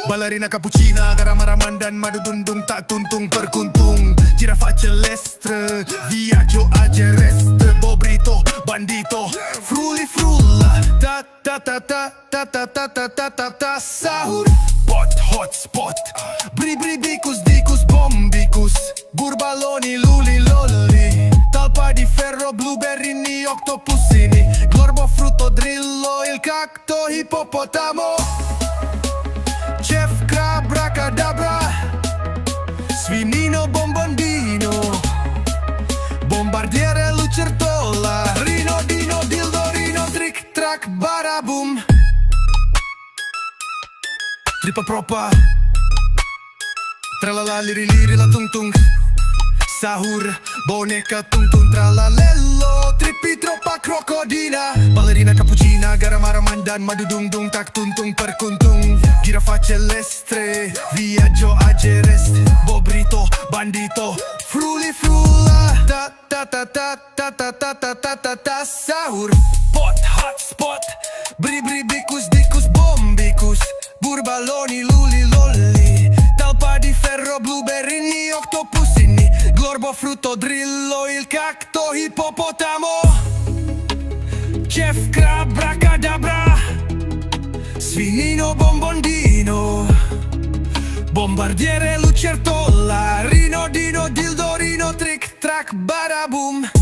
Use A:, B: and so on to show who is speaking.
A: Ballerina cappuccina, garam-araman dan madudundung tak tuntung perkuntung. Girafa celestre, viaggio a Gerest. Bobrito, bandito, fruli frulla. Ta ta ta ta ta ta ta ta ta ta ta. Sahur, pot, hotspot. Bri bri bicus, dicus, bombicus. Burbaloni, luli, lolli. Talpa di ferro, blueberrini, octopusini. Glorbo, frutto, drillo, il cacto, ippopotamo. Chef Abracadabra, Svinino Bombondino, Bombardiere Lucertola, Rino Dino Dildorino, Trick Track Baraboom. Tripa propa, tralala liri liri la tung tung. Sahur, boneca tung tung tralalello. Trippi troppa crocodina. Ballerina cappuccina, garam-araman dan madudung dung tak tuntung perkuntung. Girafa celestre, viaggio a Gerest. Bobrito, bandito, fruli frulla. Ta ta ta ta ta ta ta ta ta ta ta. Sahur, pot, hotspot. Bri bri bicus, dicus, bombicus. Burbaloni, luli, lolli. Talpa di ferro, blueberrini, octopusini. Glorbo, frutto, drillo, il cacto, ippopotamo. Chef Abracadabra, Svinino Bombondino, Bombardiere Lucertola, Rino Dino Dildorino, Trick Track Baraboom.